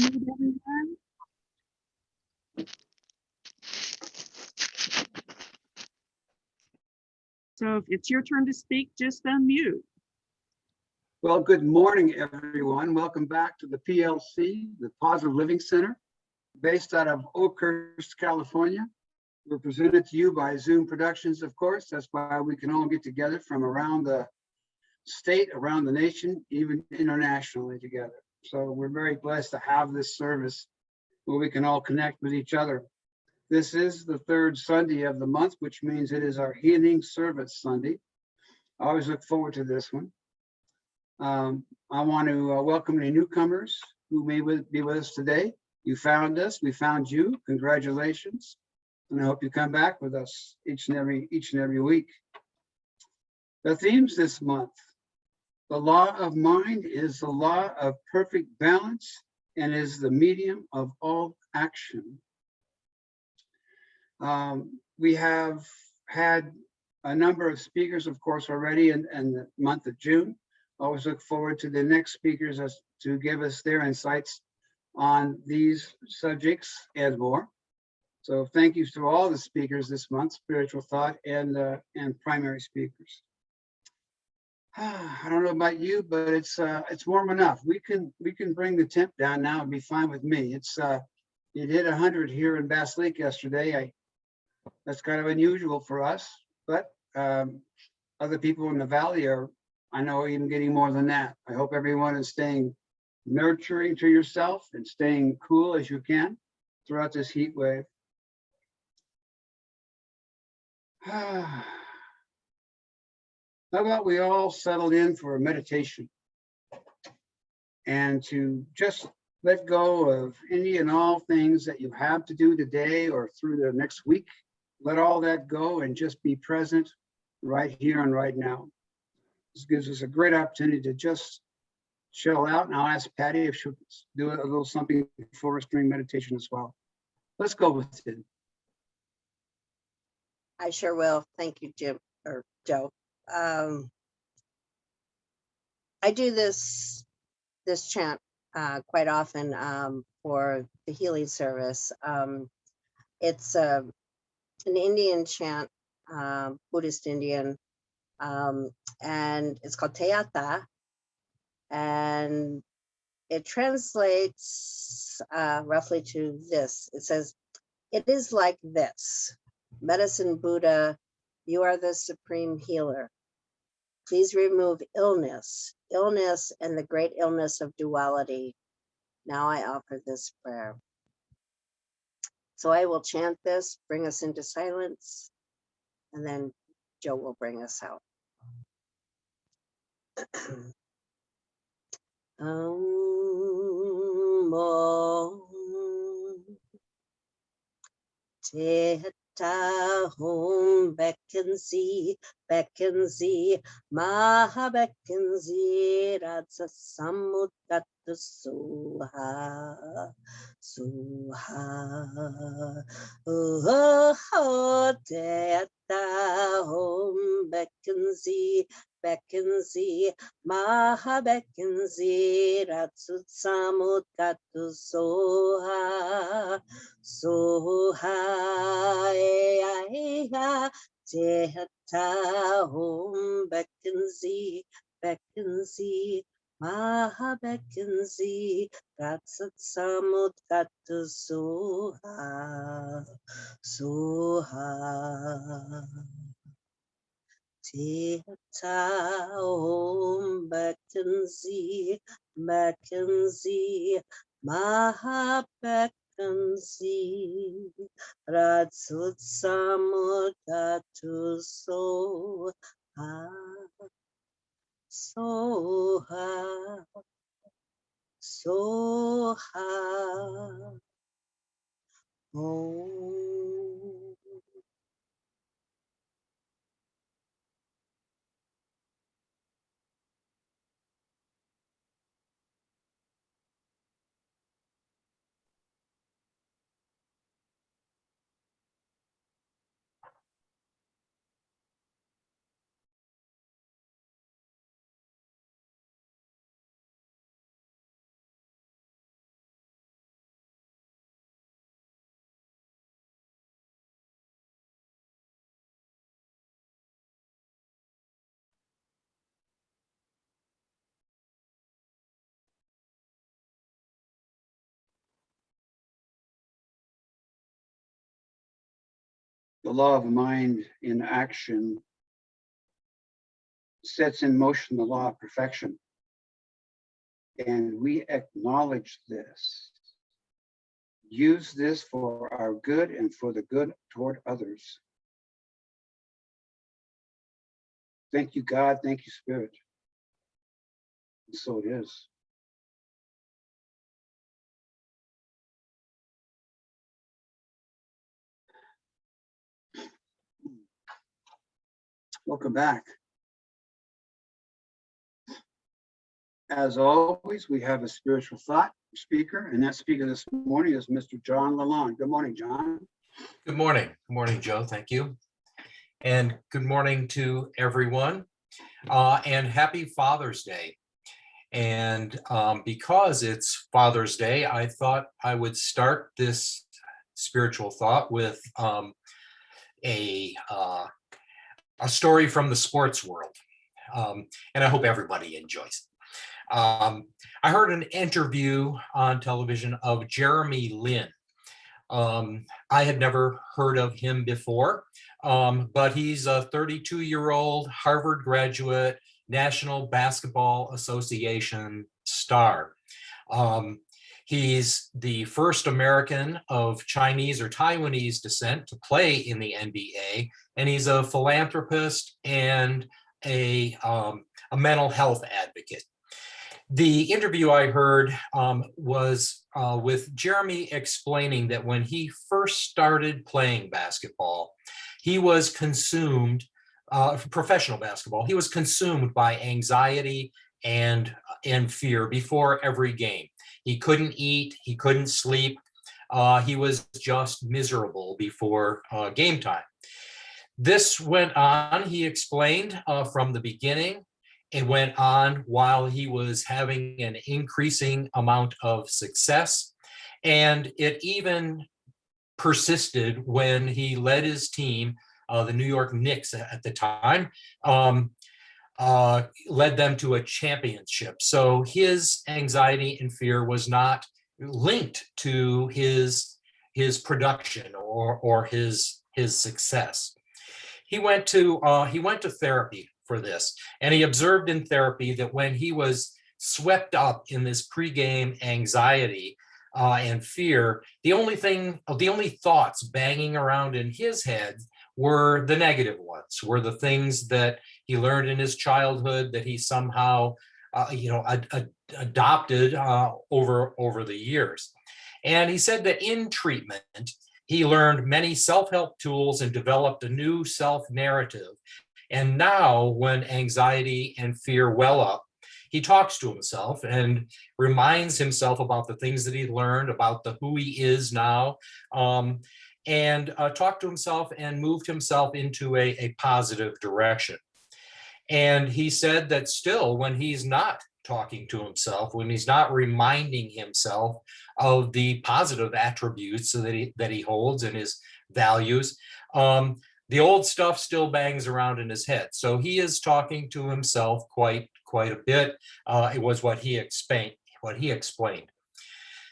Everyone. So if it's your turn to speak, just unmute. Well, good morning, everyone. Welcome back to the PLC, the Positive Living Center, based out of Oakhurst, California. We're presented to you by Zoom Productions, of course. That's why we can all get together from around the state, around the nation, even internationally together. So we're very blessed to have this service where we can all connect with each other. This is the third Sunday of the month, which means it is our Healing Service Sunday. I always look forward to this one. I want to welcome any newcomers who may be with us today. You found us, we found you. Congratulations. And I hope you come back with us each and every week. The themes this month: the law of mind is the law of perfect balance and is the medium of all action. We have had a number of speakers, of course, already in the month of June. Always look forward to the next speakers to give us their insights on these subjects and more. So thank you to all the speakers this month, spiritual thought and primary speakers. I don't know about you, but it's warm enough. We can bring the temp down now and be fine with me. It hit 100 here in Bass Lake yesterday. That's kind of unusual for us, but other people in the valley are, I know, even getting more than that. I hope everyone is staying nurturing to yourself and staying cool as you can throughout this heat wave. How about we all settled in for a meditation and to just let go of any and all things that you have to do today or through the next week. Let all that go and just be present right here and right now. This gives us a great opportunity to just chill out. And I'll ask Patty if she'll do a little something for us during meditation as well. Let's go with it. I sure will. Thank you, Jim or Joe. I do this chant quite often for the healing service. It's an Indian chant, Buddhist Indian, and it's called Teata, and it translates roughly to this. It says, "It is like this. Medicine Buddha, you are the supreme healer. Please remove illness and the great illness of duality. Now I offer this prayer." So I will chant this, bring us into silence, and then Joe will bring us out. Teta home vacancy, maha vacancy, ratsa samudata suha. Oh, teta home vacancy, maha vacancy, ratsa samudata suha. Tehta home vacancy, maha vacancy, ratsat samudgata soha. Tehta home vacancy, maha vacancy, ratsut samudgatu soha. The law of mind in action sets in motion the law of perfection. And we acknowledge this. Use this for our good and for the good toward others. Thank you, God. Thank you, Spirit. And so it is. Welcome back. As always, we have a spiritual thought speaker, and that speaker this morning is Mr. John Lalonde. Good morning, John. Good morning. Good morning, Joe. Thank you. And good morning to everyone. And happy Father's Day. And because it's Father's Day, I thought I would start this spiritual thought with a story from the sports world. And I hope everybody enjoys it. I heard an interview on television of Jeremy Lin. I had never heard of him before, but he's a 32-year-old Harvard graduate, National Basketball Association star. He's the first American of Chinese or Taiwanese descent to play in the NBA, and he's a philanthropist and a mental health advocate. The interview I heard was with Jeremy explaining that when he first started playing basketball, he was consumed, professional basketball, he was consumed by anxiety and fear before every game. He couldn't eat, he couldn't sleep, he was just miserable before game time. This went on, he explained, from the beginning. It went on while he was having an increasing amount of success, and it even persisted when he led his team, the New York Knicks at the time, led them to a championship. So his anxiety and fear was not linked to his production or his success. He went to therapy for this, and he observed in therapy that when he was swept up in this pregame anxiety and fear, the only thoughts banging around in his head were the negative ones, were the things that he learned in his childhood that he somehow adopted over the years. And he said that in treatment, he learned many self-help tools and developed a new self-narrative. And now when anxiety and fear well up, he talks to himself and reminds himself about the things that he learned, about who he is now, and talked to himself and moved himself into a positive direction. And he said that still, when he's not talking to himself, when he's not reminding himself of the positive attributes that he holds and his values, the old stuff still bangs around in his head. So he is talking to himself quite a bit. It was what he explained.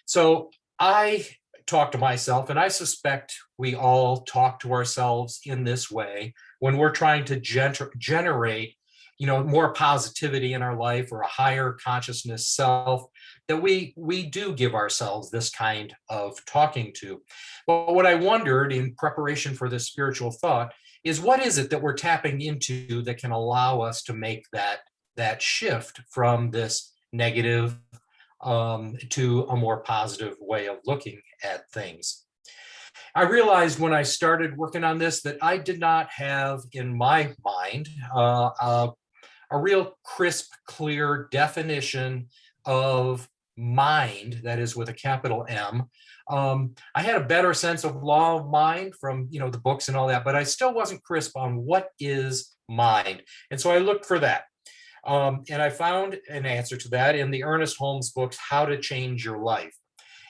So I talk to myself, and I suspect we all talk to ourselves in this way when we're trying to generate more positivity in our life or a higher consciousness self, that we do give ourselves this kind of talking to. But what I wondered in preparation for this spiritual thought is, what is it that we're tapping into that can allow us to make that shift from this negative to a more positive way of looking at things? I realized when I started working on this that I did not have in my mind a real crisp, clear definition of mind, that is with a capital M. I had a better sense of law of mind from the books and all that, but I still wasn't crisp on what is mind. And so I looked for that. And I found an answer to that in the Ernest Holmes books, How to Change Your Life.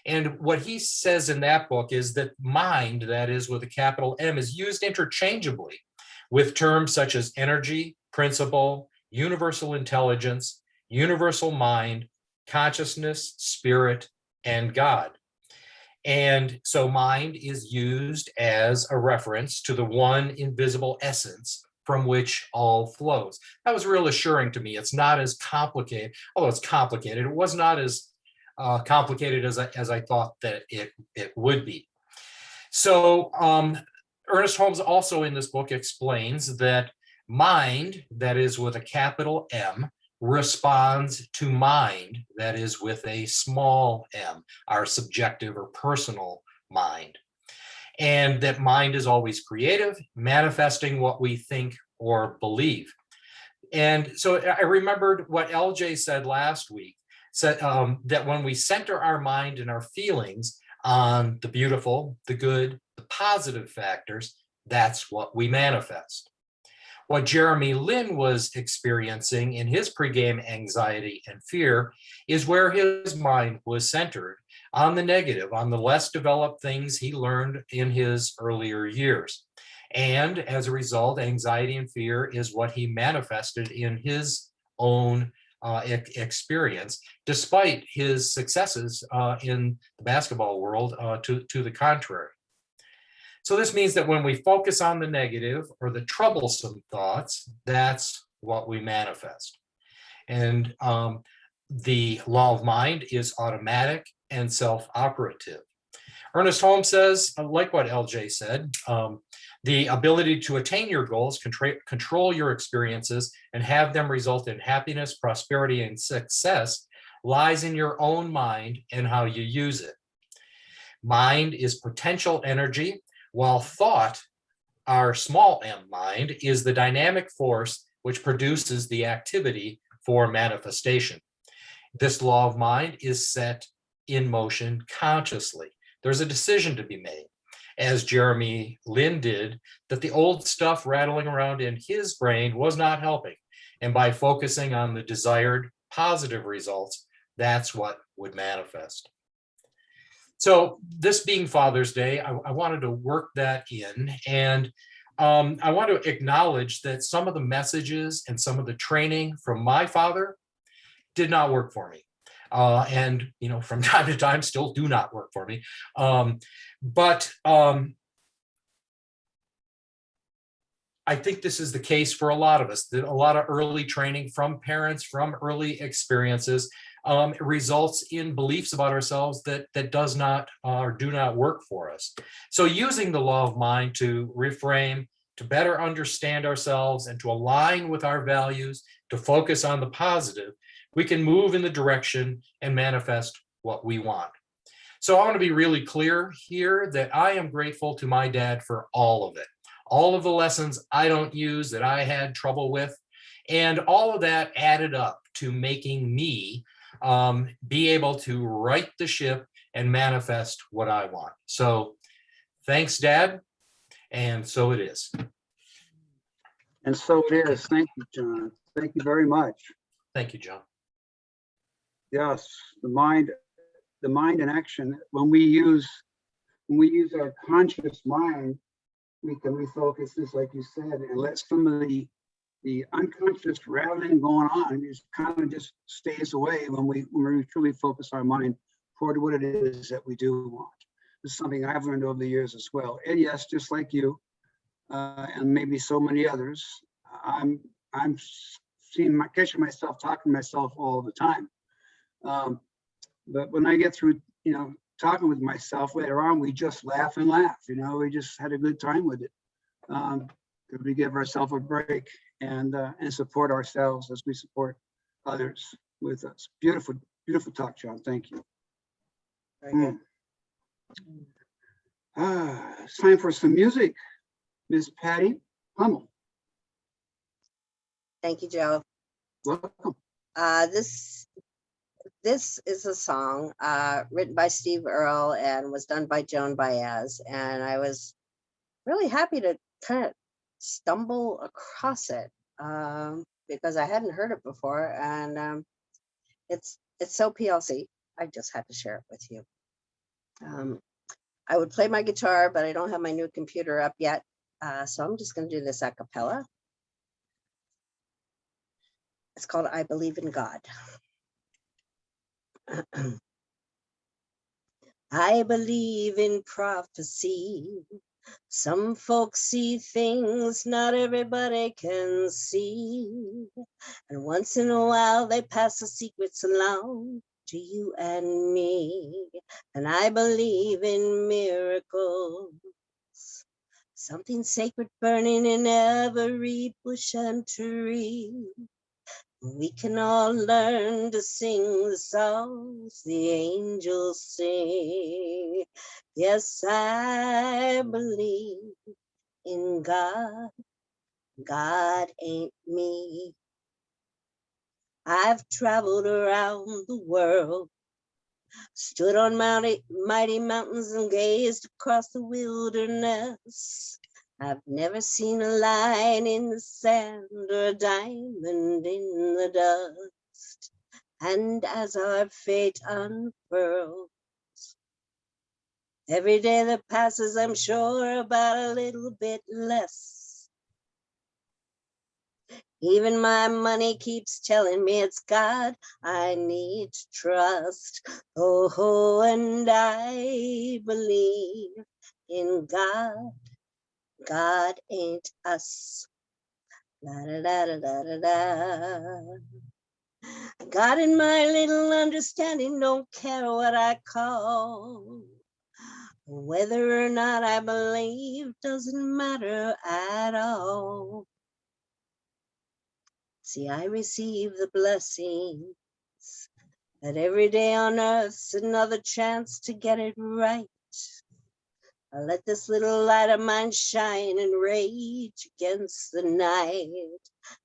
And what he says in that book is that mind, that is with a capital M, is used interchangeably with terms such as energy, principle, universal intelligence, universal mind, consciousness, spirit, and God. And so mind is used as a reference to the one invisible essence from which all flows. That was real assuring to me. It's not as complicated, although it's complicated. It was not as complicated as I thought that it would be. So Ernest Holmes also in this book explains that mind, that is with a capital M, responds to mind, that is with a small m, our subjective or personal mind. And that mind is always creative, manifesting what we think or believe. And so I remembered what LJ said last week, said that when we center our mind and our feelings on the beautiful, the good, the positive factors, that's what we manifest. What Jeremy Lin was experiencing in his pregame anxiety and fear is where his mind was centered on the negative, on the less developed things he learned in his earlier years. And as a result, anxiety and fear is what he manifested in his own experience, despite his successes in the basketball world to the contrary. So this means that when we focus on the negative or the troublesome thoughts, that's what we manifest. And the law of mind is automatic and self-operative. Ernest Holmes says, like what LJ said, the ability to attain your goals, control your experiences, and have them result in happiness, prosperity, and success lies in your own mind and how you use it. Mind is potential energy, while thought, our small m mind, is the dynamic force which produces the activity for manifestation. This law of mind is set in motion consciously. There's a decision to be made, as Jeremy Lin did, that the old stuff rattling around in his brain was not helping. And by focusing on the desired positive results, that's what would manifest. So this being Father's Day, I wanted to work that in, and I want to acknowledge that some of the messages and some of the training from my father did not work for me. And, you know, from time to time still do not work for me. But I think this is the case for a lot of us. A lot of early training from parents, from early experiences, results in beliefs about ourselves that does not or do not work for us. So using the law of mind to reframe, to better understand ourselves and to align with our values, to focus on the positive, we can move in the direction and manifest what we want. So I want to be really clear here that I am grateful to my dad for all of it. All of the lessons I don't use that I had trouble with, and all of that added up to making me be able to right the ship and manifest what I want. So thanks, Dad. And so it is. And so it is. Thank you, John. Thank you very much. Thank you, John. Yes, the mind in action. When we use our conscious mind, we can refocus this, like you said, and let some of the unconscious rattling going on just stays away when we truly focus our mind toward what it is that we do want. This is something I've learned over the years as well. And yes, just like you, and maybe so many others, I'm catching myself talking to myself all the time. But when I get through, talking with myself later on, we just laugh and laugh. We just had a good time with it. Because we give ourselves a break and support ourselves as we support others with us. Beautiful, beautiful talk, John. Thank you. Very good. It's time for some music. Miss Patty Hummel. Thank you, Joe. Welcome. This is a song written by Steve Earle and was done by Joan Baez. And I was really happy to kind of stumble across it because I hadn't heard it before. And it's so PLC. I just had to share it with you. I would play my guitar, but I don't have my new computer up yet. So I'm just going to do this a cappella. It's called I Believe in God. I believe in prophecy. Some folks see things not everybody can see. And once in a while they pass the secrets along to you and me. And I believe in miracles. Something sacred burning in every bush and tree. We can all learn to sing the songs the angels sing. Yes, I believe in God. God ain't me. I've traveled around the world, stood on mighty mountains and gazed across the wilderness. I've never seen a line in the sand or a diamond in the dust. And as our fate unfurls, every day that passes, I'm sure about a little bit less. Even my money keeps telling me it's God I need to trust. Oh, and I believe in God. God ain't us. La da da da da da da. God in my little understanding don't care what I call. Whether or not I believe doesn't matter at all. See, I receive the blessings that every day on earth's another chance to get it right. I let this little light of mine shine and rage against the night.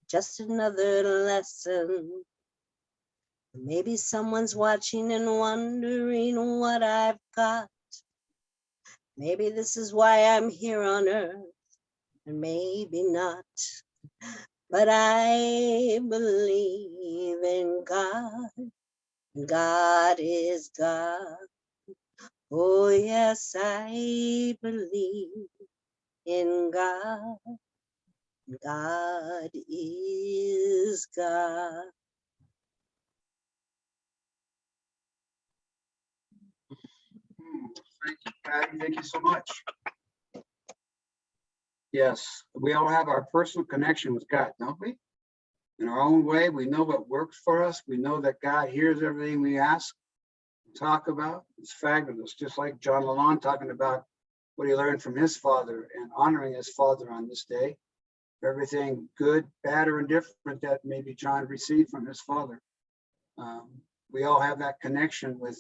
Just another lesson. Maybe someone's watching and wondering what I've got. Maybe this is why I'm here on earth, and maybe not. But I believe in God. God is God. Oh, yes, I believe in God. God is God. Thank you, Patty. Thank you so much. Yes, we all have our personal connection with God, don't we? In our own way, we know what works for us. We know that God hears everything we ask, talk about. It's fabulous. Just like John Lalonde talking about what he learned from his father and honoring his father on this day. Everything good, bad, or indifferent that maybe John received from his father. We all have that connection with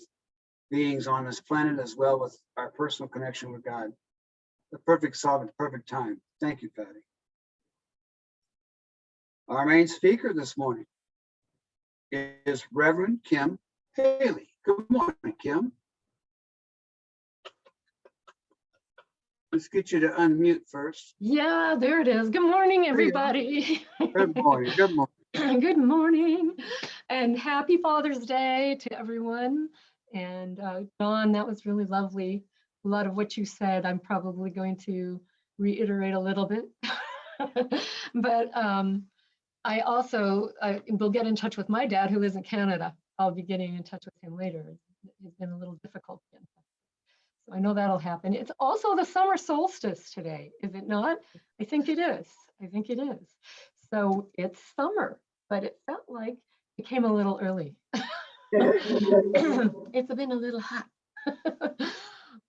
beings on this planet as well with our personal connection with God. The perfect solve at perfect time. Thank you, Patty. Our main speaker this morning is Reverend Kim Haley. Good morning, Kim. Let's get you to unmute first. Yeah, there it is. Good morning, everybody. Good morning. Good morning. Good morning, and happy Father's Day to everyone. And Dawn, that was really lovely. A lot of what you said, I'm probably going to reiterate a little bit. But I also will get in touch with my dad, who lives in Canada. I'll be getting in touch with him later. It's been a little difficult. So I know that'll happen. It's also the summer solstice today, is it not? I think it is. I think it is. So it's summer, but it felt like it came a little early. It's been a little hot.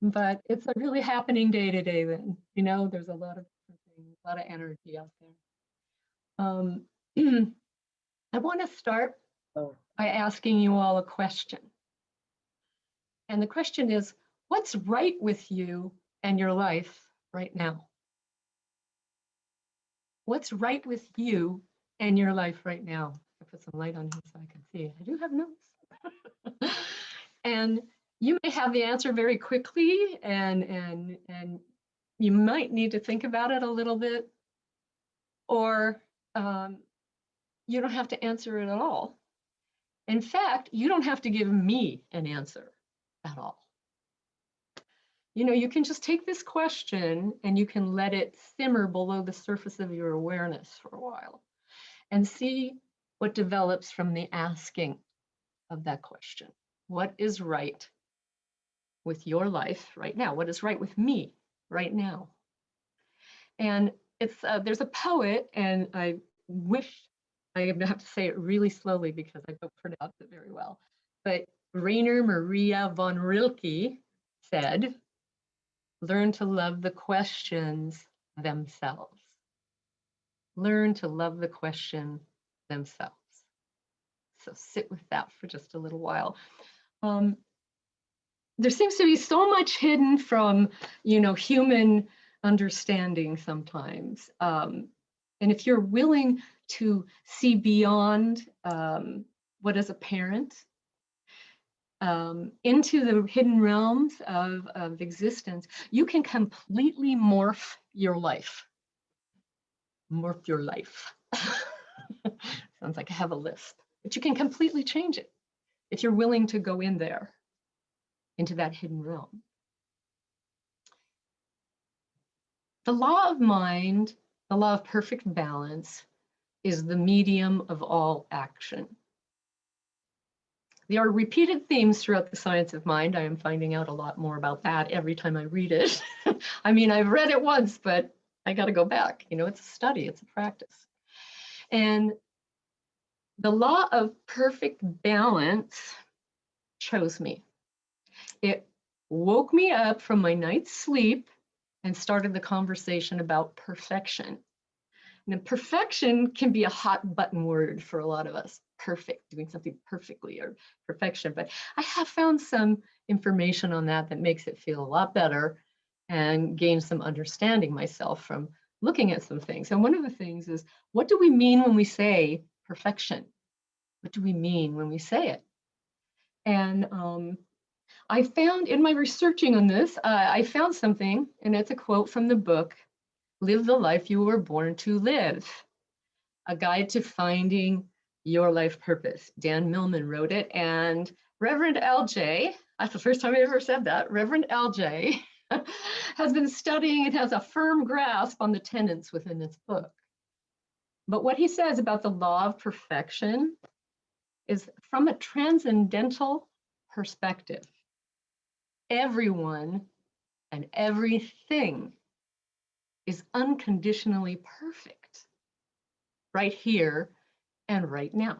But it's a really happening day today then. You know, there's a lot of things, a lot of energy out there. I want to start by asking you all a question. And the question is, what's right with you and your life right now? What's right with you and your life right now? I put some light on here so I can see. I do have notes. And you may have the answer very quickly, and you might need to think about it a little bit, or you don't have to answer it at all. In fact, you don't have to give me an answer at all. You know, you can just take this question and you can let it simmer below the surface of your awareness for a while and see what develops from the asking of that question. What is right with your life right now? What is right with me right now? And it's there's a poet, and I wish I have to say it really slowly because I don't pronounce it very well. But Rainer Maria von Rilke said, "Learn to love the questions themselves." Learn to love the question themselves. So sit with that for just a little while. There seems to be so much hidden from, human understanding sometimes. And if you're willing to see beyond what is apparent into the hidden realms of existence, you can completely morph your life. Morph your life. Sounds like I have a list, but you can completely change it if you're willing to go in there, into that hidden realm. The law of mind, the law of perfect balance, is the medium of all action. There are repeated themes throughout the science of mind. I am finding out a lot more about that every time I read it. I mean, I've read it once, but I got to go back. It's a study, it's a practice. And the law of perfect balance chose me. It woke me up from my night's sleep and started the conversation about perfection. Now, perfection can be a hot button word for a lot of us. Perfect, doing something perfectly, or perfection. But I have found some information on that makes it feel a lot better and gain some understanding myself from looking at some things. And one of the things is, what do we mean when we say perfection? What do we mean when we say it? And I found in my researching on this, I found something, and it's a quote from the book, Live the Life You Were Born to Live, A Guide to Finding Your Life Purpose. Dan Millman wrote it, and Reverend LJ, that's the first time I ever said that, Reverend LJ has been studying and has a firm grasp on the tenets within this book. But what he says about the law of perfection is from a transcendental perspective. Everyone and everything is unconditionally perfect right here and right now.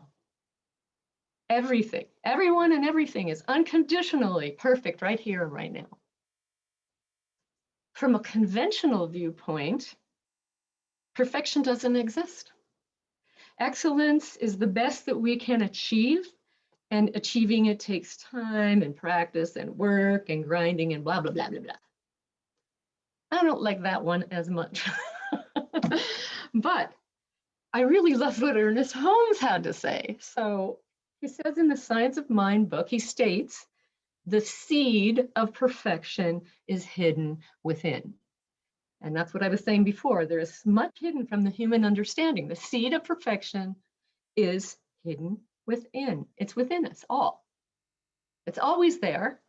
Everything, everyone and everything is unconditionally perfect right here and right now. From a conventional viewpoint, perfection doesn't exist. Excellence is the best that we can achieve, and achieving it takes time and practice and work and grinding and blah, blah, blah, blah, blah. I don't like that one as much. But I really love what Ernest Holmes had to say. So he says in the Science of Mind book, he states, the seed of perfection is hidden within. And that's what I was saying before. There is much hidden from the human understanding. The seed of perfection is hidden within. It's within us all. It's always there.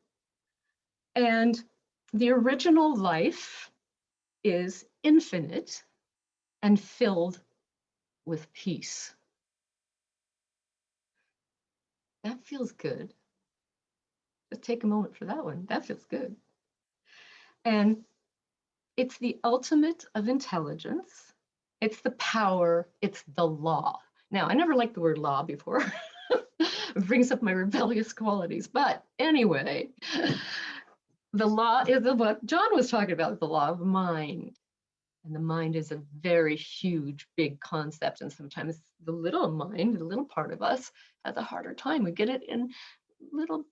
And the original life is infinite and filled with peace. That feels good. Just take a moment for that one. That feels good. And it's the ultimate of intelligence. It's the power. It's the law. Now, I never liked the word law before. It brings up my rebellious qualities. But anyway, the law is what John was talking about, the law of mind. And the mind is a very huge, big concept. And sometimes the little mind, the little part of us, has a harder time. We get it in little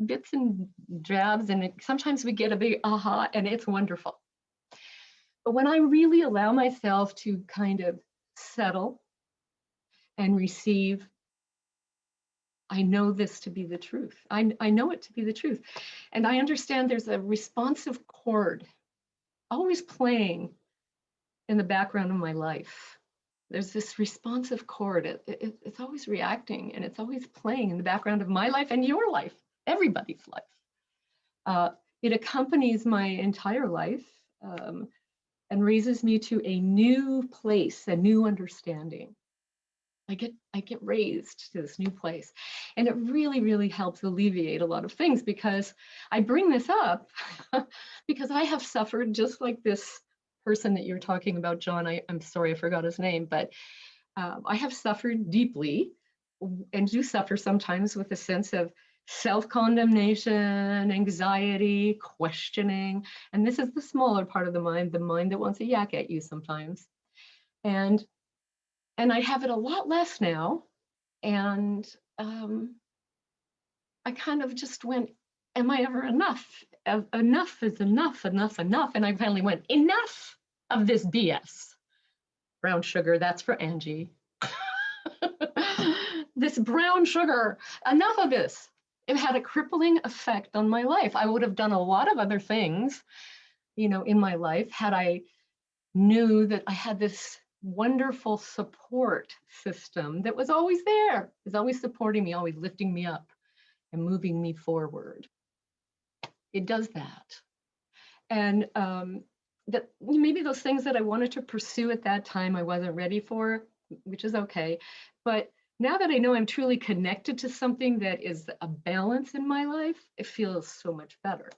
bits and jabs, and sometimes we get a big aha, and it's wonderful. But when I really allow myself to kind of settle and receive, I know this to be the truth. I know it to be the truth. And I understand there's a responsive chord always playing in the background of my life. There's this responsive chord. It's always reacting, and it's always playing in the background of my life and your life, everybody's life. It accompanies my entire life and raises me to a new place, a new understanding. I get raised to this new place. And it really, really helps alleviate a lot of things, because I bring this up because I have suffered just like this person that you're talking about, John. I'm sorry, I forgot his name, but I have suffered deeply, and do suffer sometimes with a sense of self-condemnation, anxiety, questioning. And this is the smaller part of the mind that wants to yak at you sometimes. And I have it a lot less now. And I kind of just went, am I ever enough? Enough is enough, enough, enough. And I finally went, enough of this BS. Brown sugar, that's for Angie. This brown sugar, enough of this. It had a crippling effect on my life. I would have done a lot of other things, in my life had I knew that I had this wonderful support system that was always there, was always supporting me, always lifting me up and moving me forward. It does that. And that maybe those things that I wanted to pursue at that time, I wasn't ready for, which is okay. But now that I know I'm truly connected to something that is a balance in my life, it feels so much better.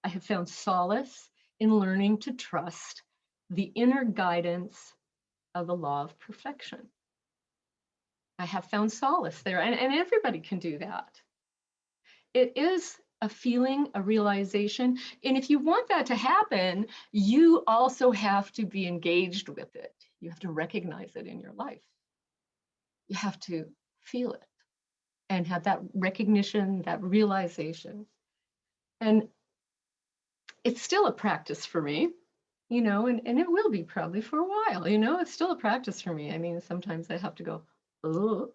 I have found solace in learning to trust the inner guidance of the law of perfection. I have found solace there, and everybody can do that. It is a feeling, a realization. And if you want that to happen, you also have to be engaged with it. You have to recognize it in your life. You have to feel it and have that recognition, that realization. And it's still a practice for me, and it will be probably for a while, it's still a practice for me. I mean, sometimes I have to go, oh,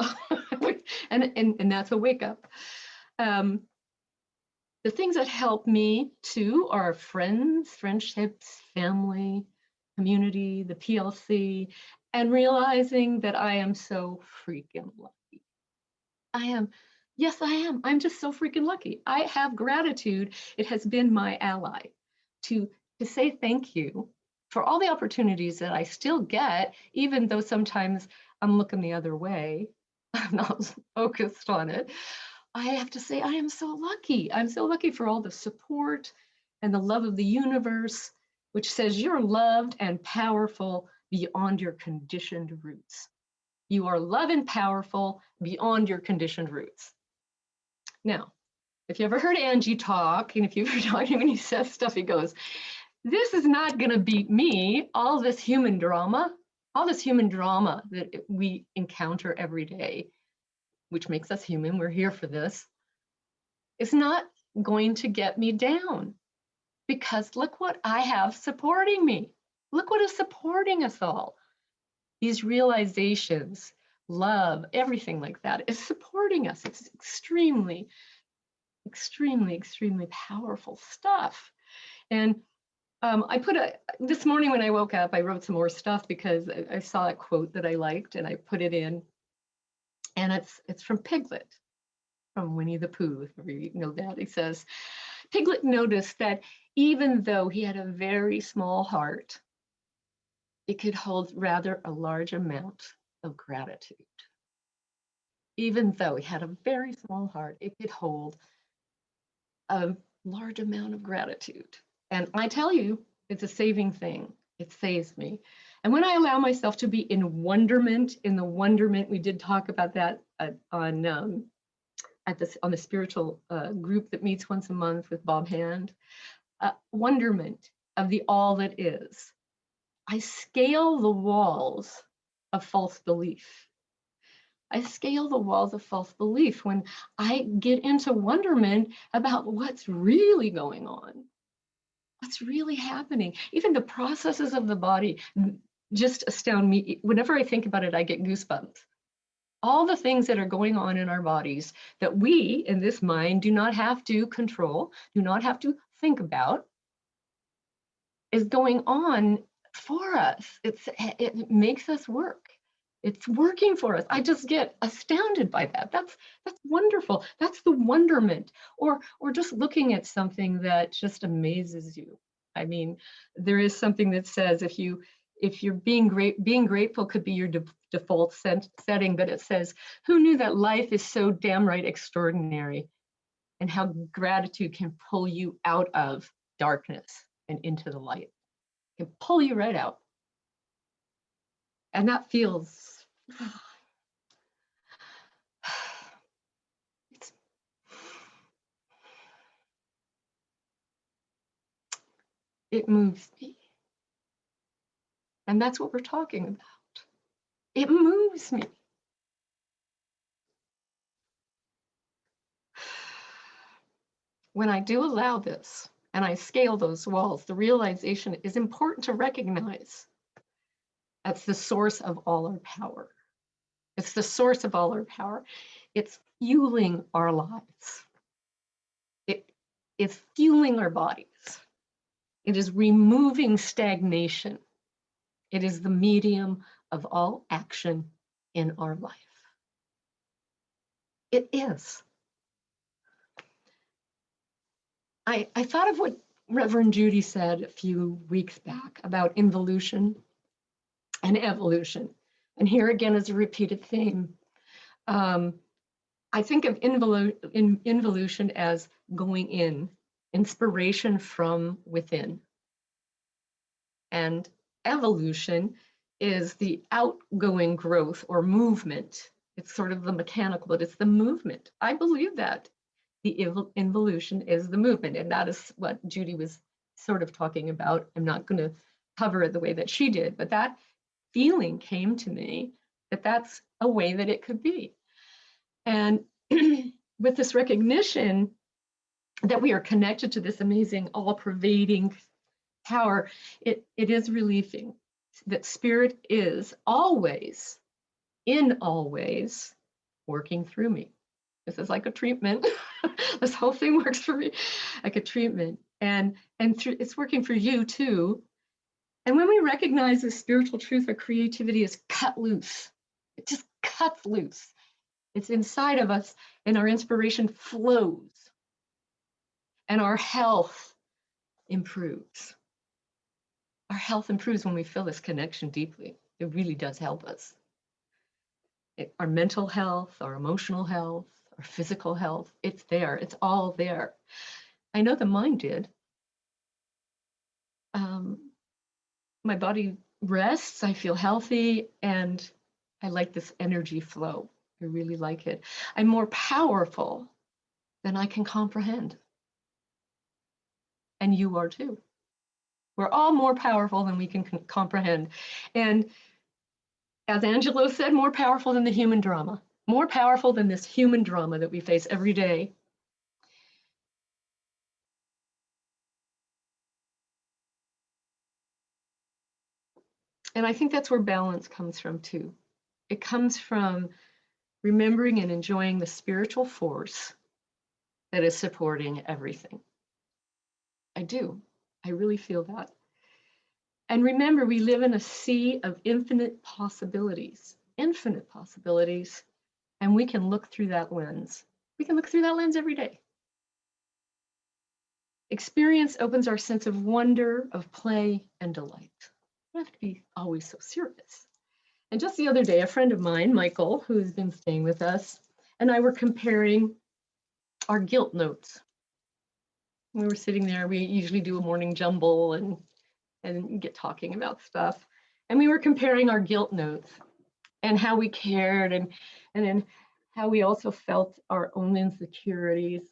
and that's a wake up. The things that help me too are friends, friendships, family, community, the PLC, and realizing that I am so freaking lucky. Yes, I am. I'm just so freaking lucky. I have gratitude. It has been my ally to say thank you for all the opportunities that I still get, even though sometimes I'm looking the other way. I'm not focused on it. I have to say, I am so lucky. I'm so lucky for all the support and the love of the universe, which says you're loved and powerful beyond your conditioned roots. You are loved and powerful beyond your conditioned roots. Now, if you ever heard Angie talk, and if you've ever talked to him when he says stuff, he goes, this is not going to beat me. All this human drama that we encounter every day, which makes us human, we're here for this, is not going to get me down, because look what I have supporting me. Look what is supporting us all. These realizations, love, everything like that is supporting us. It's extremely, extremely, extremely powerful stuff. And this morning when I woke up, I wrote some more stuff because I saw a quote that I liked and I put it in. And it's from Piglet, from Winnie the Pooh, if you know that. He says, Piglet noticed that even though he had a very small heart, it could hold rather a large amount of gratitude. Even though he had a very small heart, it could hold a large amount of gratitude. And I tell you, it's a saving thing. It saves me. And when I allow myself to be in wonderment, we did talk about that on the spiritual group that meets once a month with Bob Hand. Wonderment of the all that is. I scale the walls of false belief. I scale the walls of false belief when I get into wonderment about what's really going on, what's really happening. Even the processes of the body just astound me. Whenever I think about it, I get goosebumps. All the things that are going on in our bodies that we in this mind do not have to control, do not have to think about, is going on for us. It makes us work. It's working for us. I just get astounded by that. That's wonderful. That's the wonderment. Or just looking at something that just amazes you. I mean, there is something that says if you if you're being grateful could be your default setting, but it says, who knew that life is so damn right extraordinary, and how gratitude can pull you out of darkness and into the light. It can pull you right out. And that feels, it moves me. And that's what we're talking about. It moves me. When I do allow this and I scale those walls, the realization is important to recognize that's the source of all our power. It's the source of all our power. It's fueling our lives. It is fueling our bodies. It is removing stagnation. It is the medium of all action in our life. It is. I thought of what Reverend Judy said a few weeks back about involution and evolution. And here again is a repeated theme. I think of involution as going in, inspiration from within. And evolution is the outgoing growth or movement. It's sort of the mechanical, but it's the movement. I believe that the involution is the movement, and that is what Judy was sort of talking about. I'm not going to cover it the way that she did, but that feeling came to me that that's a way that it could be. And with this recognition that we are connected to this amazing, all-pervading power, it is relieving that spirit is always, in all ways, working through me. This is like a treatment. This whole thing works for me like a treatment. And it's working for you too. And when we recognize the spiritual truth, our creativity is cut loose. It just cuts loose. It's inside of us, and our inspiration flows. And our health improves. Our health improves when we feel this connection deeply. It really does help us. Our mental health, our emotional health, our physical health, it's there. It's all there. I know the mind did. My body rests, I feel healthy, and I like this energy flow. I really like it. I'm more powerful than I can comprehend. And you are too. We're all more powerful than we can comprehend. And as Angelo said, more powerful than the human drama, more powerful than this human drama that we face every day. And I think that's where balance comes from too. It comes from remembering and enjoying the spiritual force that is supporting everything. I do. I really feel that. And remember, we live in a sea of infinite possibilities, and we can look through that lens. We can look through that lens every day. Experience opens our sense of wonder, of play, and delight. We don't have to be always so serious. And just the other day, a friend of mine, Michael, who's been staying with us, and I were comparing our guilt notes. We were sitting there, we usually do a morning jumble and get talking about stuff. And we were comparing our guilt notes and how we cared and then how we also felt our own insecurities.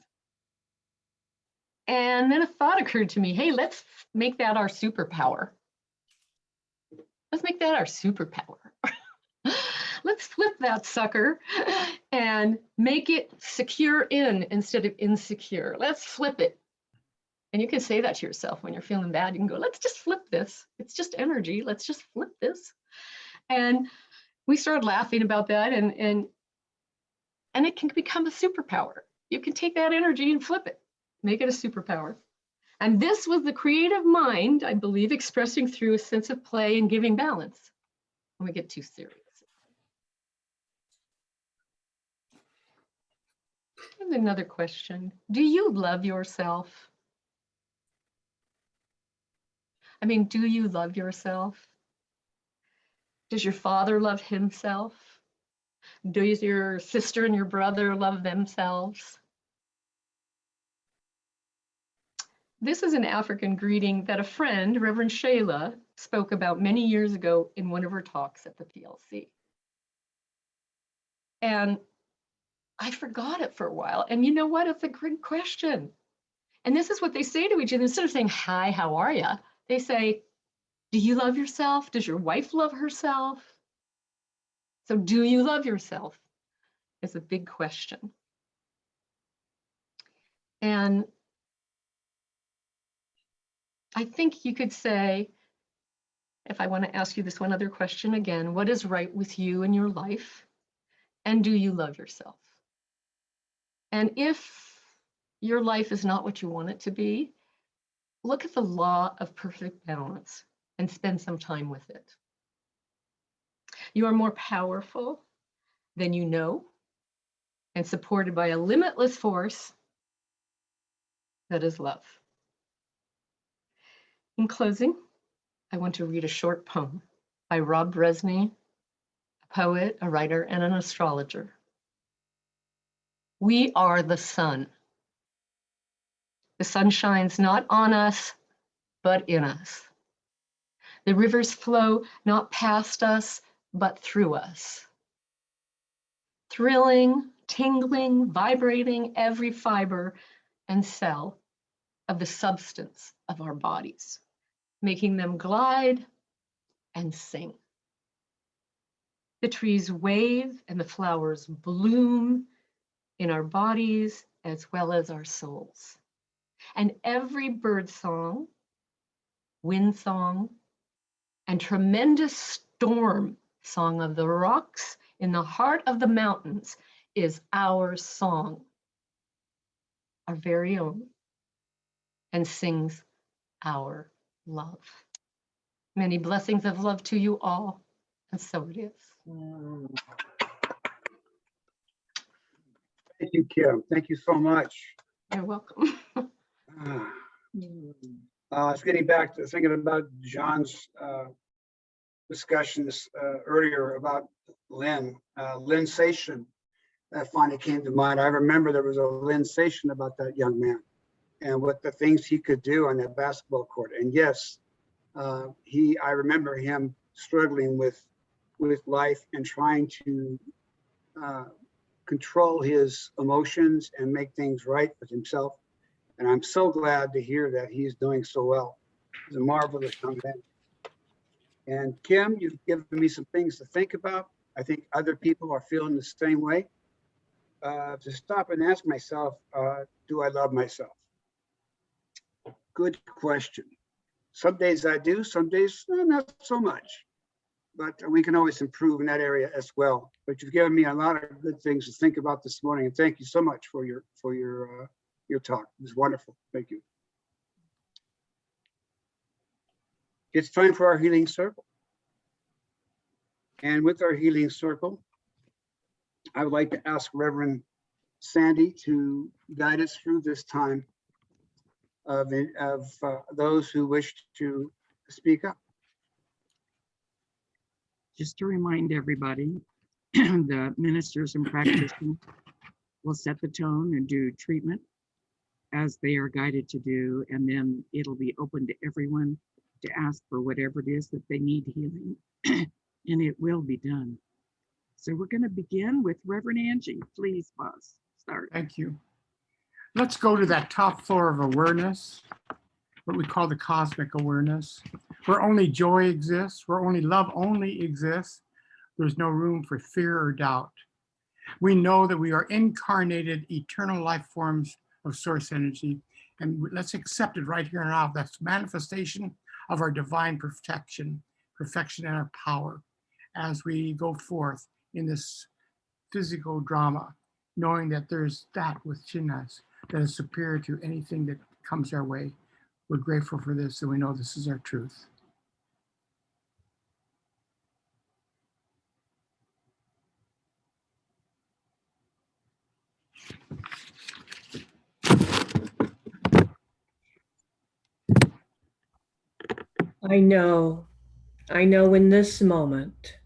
And then a thought occurred to me, hey, let's make that our superpower. Let's make that our superpower. Let's flip that sucker and make it secure in instead of insecure. Let's flip it. And you can say that to yourself when you're feeling bad. You can go, let's just flip this. It's just energy. Let's just flip this. And we started laughing about that, and it can become a superpower. You can take that energy and flip it, make it a superpower. And this was the creative mind, I believe, expressing through a sense of play and giving balance when we get too serious. And another question, do you love yourself? I mean, do you love yourself? Does your father love himself? Does your sister and your brother love themselves? This is an African greeting that a friend, Reverend Shayla, spoke about many years ago in one of her talks at the PLC. And I forgot it for a while. And you know what? It's a great question. And this is what they say to each other. Instead of saying, hi, how are you? They say, do you love yourself? Does your wife love herself? So do you love yourself? Is a big question. And I think you could say, if I want to ask you this one other question again, what is right with you in your life? And do you love yourself? And if your life is not what you want it to be, look at the law of perfect balance and spend some time with it. You are more powerful than you know and supported by a limitless force that is love. In closing, I want to read a short poem by Rob Bresney, a poet, a writer, and an astrologer. We are the sun. The sun shines not on us, but in us. The rivers flow not past us, but through us. Thrilling, tingling, vibrating every fiber and cell of the substance of our bodies, making them glide and sing. The trees wave and the flowers bloom in our bodies as well as our souls. And every bird song, wind song, and tremendous storm song of the rocks in the heart of the mountains is our song, our very own, and sings our love. Many blessings of love to you all, and so it is. Thank you, Kim. Thank you so much. You're welcome. It's getting back to thinking about John's discussions earlier about Lensation. That finally came to mind. I remember there was a Lensation about that young man and what the things he could do on that basketball court. And yes, I remember him struggling with life and trying to control his emotions and make things right with himself. And I'm so glad to hear that he's doing so well. He's a marvelous young man. And Kim, you've given me some things to think about. I think other people are feeling the same way. To stop and ask myself, do I love myself? Good question. Some days I do, some days not so much. But we can always improve in that area as well. But you've given me a lot of good things to think about this morning. And thank you so much for your talk. It was wonderful. Thank you. It's time for our healing circle. And with our healing circle, I would like to ask Reverend Sandy to guide us through this time of those who wish to speak up. Just to remind everybody, the ministers and practitioners will set the tone and do treatment as they are guided to do, and then it'll be open to everyone to ask for whatever it is that they need healing, and it will be done. So we're going to begin with Reverend Angie. Please, boss, start. Thank you. Let's go to that top floor of awareness, what we call the cosmic awareness, where only joy exists, where only love only exists. There's no room for fear or doubt. We know that we are incarnated, eternal life forms of source energy, and let's accept it right here and now. That's manifestation of our divine perfection and our power as we go forth in this physical drama, knowing that there's that within us that is superior to anything that comes our way. We're grateful for this, and we know this is our truth. I know I know in this moment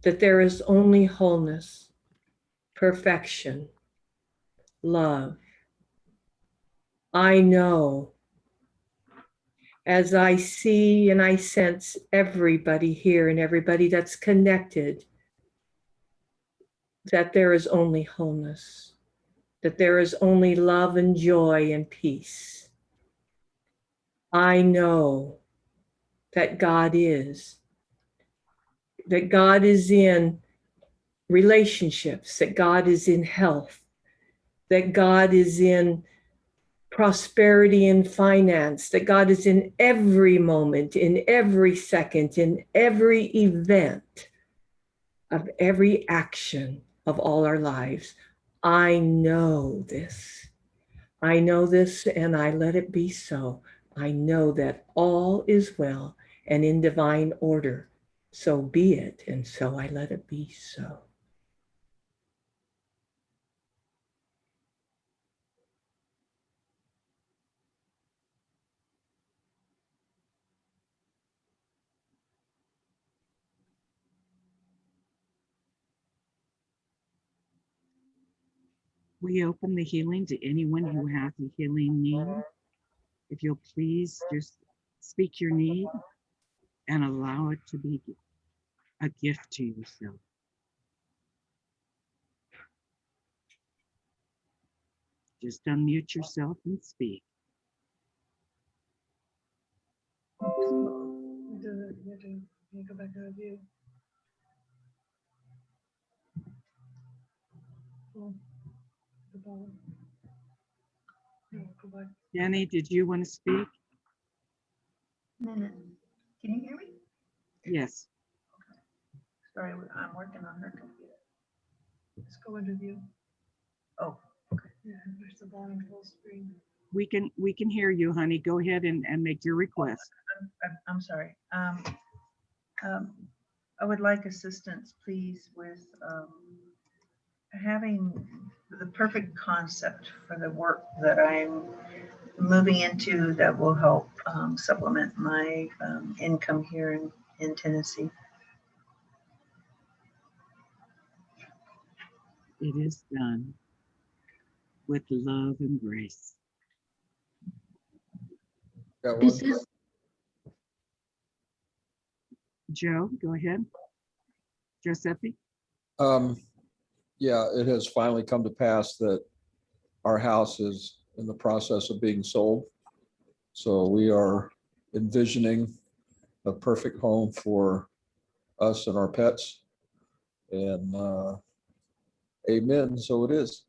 that there is only wholeness, perfection, love. I know as I see and I sense everybody here and everybody that's connected, that there is only wholeness, that there is only love and joy and peace. I know that God is in relationships, that God is in health, that God is in prosperity and finance, that God is in every moment, in every second, in every event of every action of all our lives. I know this. I know this and I let it be so. I know that all is well and in divine order. So be it, and so I let it be so. We open the healing to anyone who has a healing need. If you'll please just speak your need and allow it to be a gift to yourself. Just unmute yourself and speak. Go back to review. The bottom. Go back. Danny, did you want to speak? Minute. Can you hear me? Yes. Sorry, I'm working on her computer. Let's go into view. Oh, okay. Yeah, push the bottom full screen. We can hear you, honey. Go ahead and make your request. I'm sorry. I would like assistance, please, with having the perfect concept for the work that I'm moving into that will help supplement my income here in Tennessee. It is done with love and grace. This is Joe, go ahead. Giuseppe? Yeah, it has finally come to pass that our house is in the process of being sold. So we are envisioning a perfect home for us and our pets. And amen, so it is.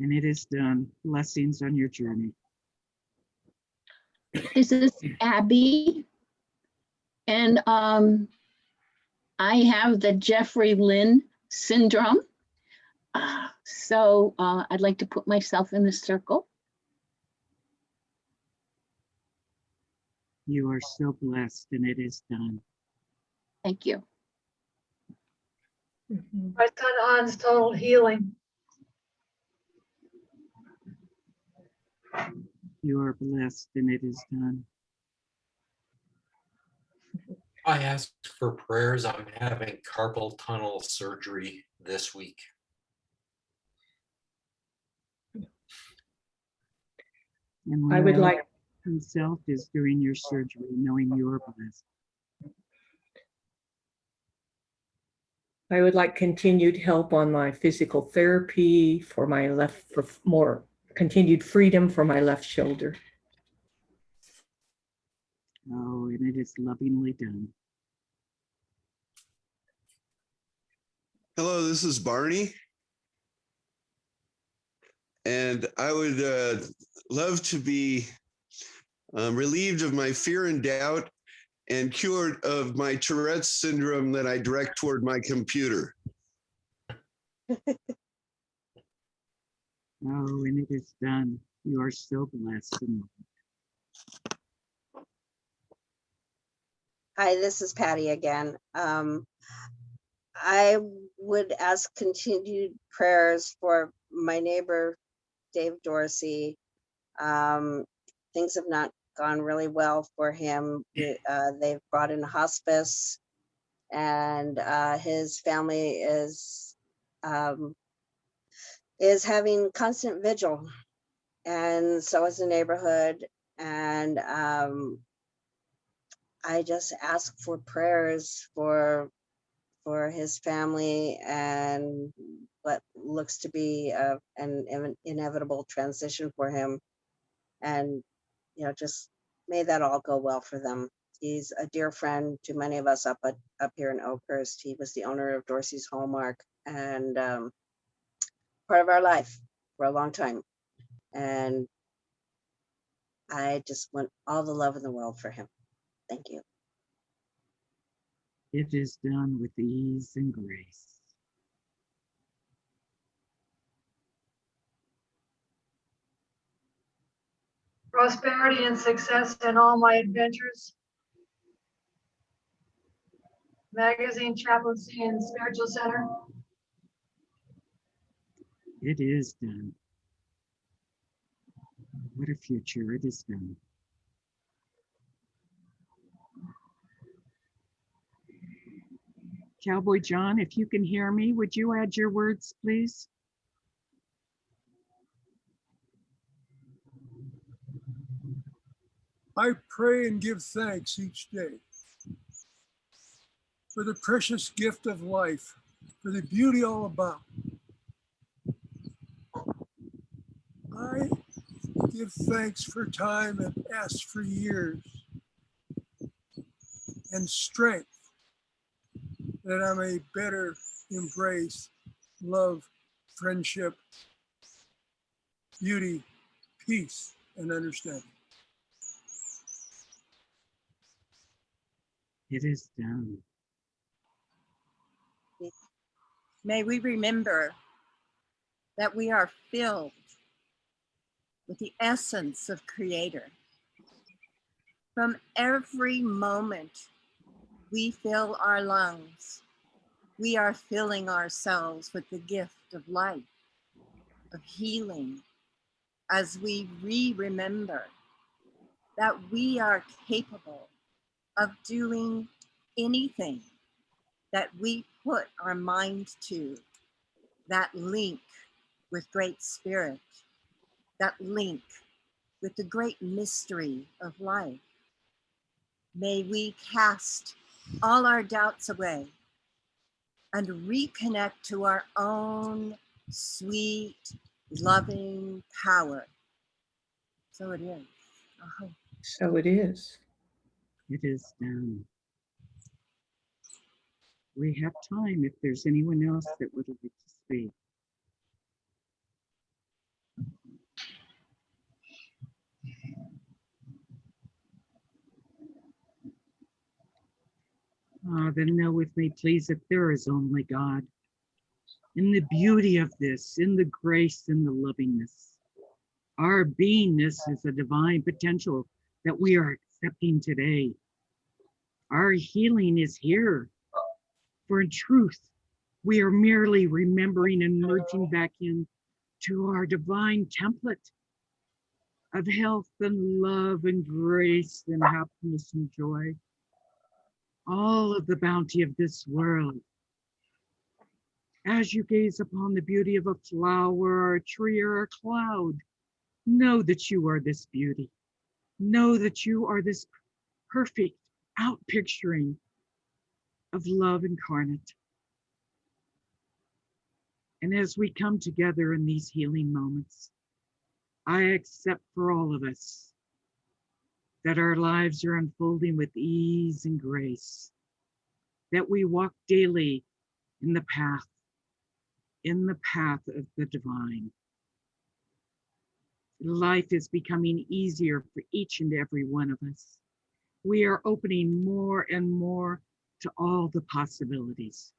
And it is done. Blessings on your journey. This is Abby. And I have the Jeffrey Lynn syndrome. So I'd like to put myself in the circle. You are so blessed, and it is done. Thank you. My son On's total healing. You are blessed, and it is done. I asked for prayers. I'm having carpal tunnel surgery this week. And I would like himself is during your surgery, knowing you are blessed. I would like continued help on my physical therapy for my left, for more continued freedom for my left shoulder. Oh, and it is lovingly done. Hello, this is Barney. And I would love to be relieved of my fear and doubt and cured of my Tourette's syndrome that I direct toward my computer. Oh, and it is done. You are so blessed. Hi, this is Patty again. I would ask continued prayers for my neighbor, Dave Dorsey. Things have not gone really well for him. They've brought in a hospice, and his family is having constant vigil, and so is the neighborhood. And I just ask for prayers for his family and what looks to be an inevitable transition for him. And, just may that all go well for them. He's a dear friend to many of us up here in Oakhurst. He was the owner of Dorsey's Hallmark and part of our life for a long time. And I just want all the love in the world for him. Thank you. It is done with ease and grace. Prosperity and success in all my adventures. Magazine chaplaincy and spiritual center. It is done. What a future. It is done. Cowboy John, if you can hear me, would you add your words, please? I pray and give thanks each day for the precious gift of life, for the beauty all about. I give thanks for time and ask for years and strength that I may better embrace love, friendship, beauty, peace, and understanding. It is done. May we remember that we are filled with the essence of Creator. From every moment we fill our lungs, we are filling ourselves with the gift of life, of healing, as we remember that we are capable of doing anything that we put our mind to, that link with Great Spirit, that link with the great mystery of life. May we cast all our doubts away and reconnect to our own sweet, loving power. So it is. Uh-huh. So it is. It is done. We have time if there's anyone else that would like to speak. Then know with me, please, that there is only God. In the beauty of this, in the grace and the lovingness, our beingness is a divine potential that we are accepting today. Our healing is here. For in truth, we are merely remembering and merging back in to our divine template of health and love and grace and happiness and joy. All of the bounty of this world. As you gaze upon the beauty of a flower or a tree or a cloud, know that you are this beauty. Know that you are this perfect outpicturing of love incarnate. And as we come together in these healing moments, I accept for all of us that our lives are unfolding with ease and grace, that we walk daily in the path of the divine. Life is becoming easier for each and every one of us. We are opening more and more to all the possibilities.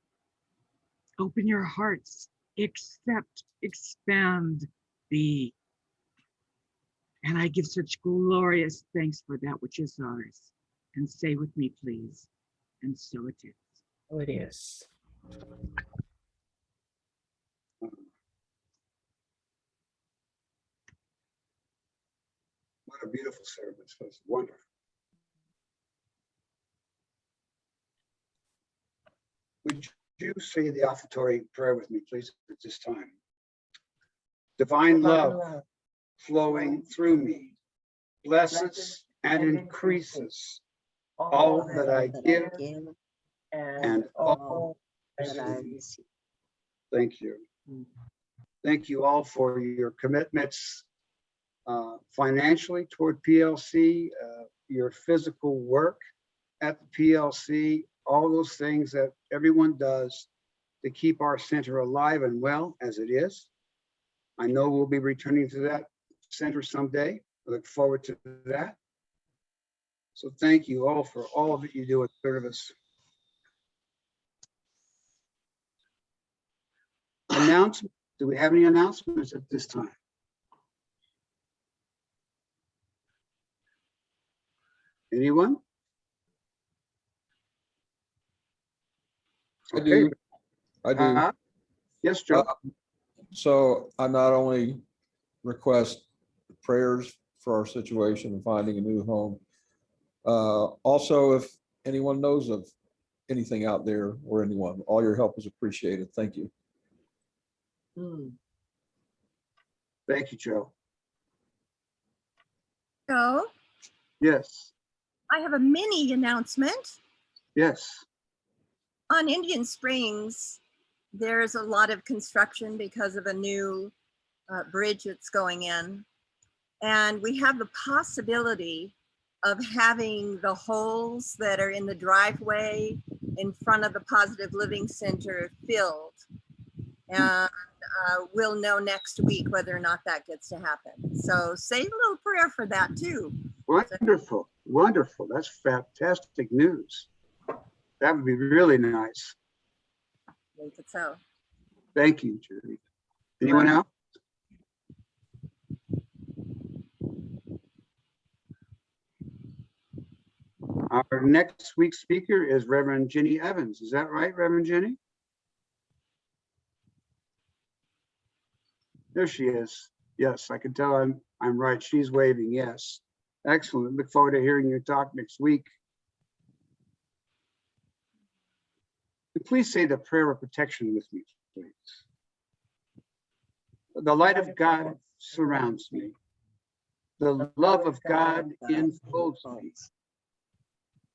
Open your hearts, accept, expand, be. And I give such glorious thanks for that which is ours. And say with me, please, and so it is. So it is. What a beautiful service. It was wonderful. Would you say the offertory prayer with me, please, at this time? Divine love flowing through me, blesses and increases all that I give and all that I receive. receive. Thank you. Thank you all for your commitments financially toward PLC, your physical work at the PLC, all those things that everyone does to keep our center alive and well as it is. I know we'll be returning to that center someday. I look forward to that. So thank you all for all that you do in service. Announcement. Do we have any announcements at this time? Anyone? I do. I do. Yes, Joe. So I not only request prayers for our situation and finding a new home. Also, if anyone knows of anything out there or anyone, all your help is appreciated. Thank you. Thank you, Joe. So Yes, I have a mini announcement. yes. On Indian Springs, there's a lot of construction because of a new bridge that's going in. And we have the possibility of having the holes that are in the driveway in front of the Positive Living Center filled. And we'll know next week whether or not that gets to happen. So say a little prayer for that too. Wonderful, wonderful. That's fantastic news. That would be really nice. Make it so. Thank you, Judy. Anyone else? Our next week's speaker is Reverend Jenny Evans. Is that right, Reverend Jenny? There she is. Yes, I can tell I'm right. She's waving. Yes. Excellent. Look forward to hearing your talk next week. Please say the prayer of protection with me, please. The light of God surrounds me. The love of God enfolds me.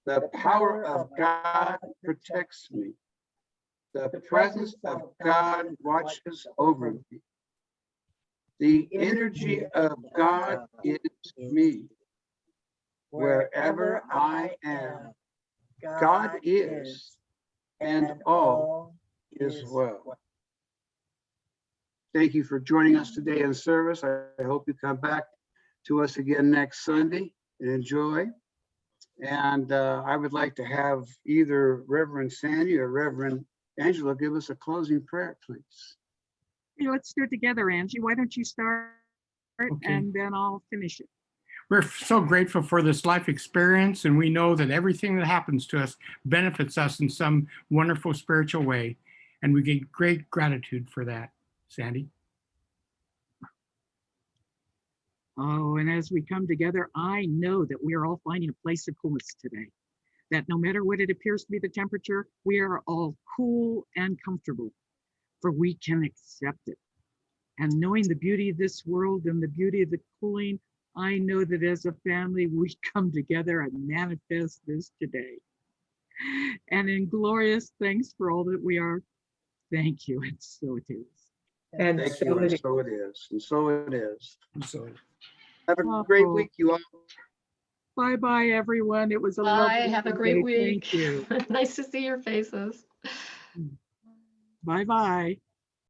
The power of God protects me. The presence of God watches over me. The energy of God is me. Wherever I am, God is, and all is well. Thank you for joining us today in service. I hope you come back to us again next Sunday and enjoy. And I would like to have either Reverend Sandy or Reverend Angela give us a closing prayer, please. Hey, let's do it together, Angie. Why don't you start Okay. and then I'll finish it. We're so grateful for this life experience, and we know that everything that happens to us benefits us in some wonderful spiritual way. And we get great gratitude for that. Sandy? Oh, and as we come together, I know that we are all finding a place of coolness today. That no matter what it appears to be the temperature, we are all cool and comfortable, for we can accept it. And knowing the beauty of this world and the beauty of the cooling, I know that as a family, we come together and manifest this today. And in glorious thanks for all that we are, thank you, and so it is. And Thank so you, and it is. so it is, and so it is. And so Have a great week, you all. Bye-bye, everyone. It was a Bye, lovely have a Sunday. great week. Thank you. Nice to see your faces. Bye-bye.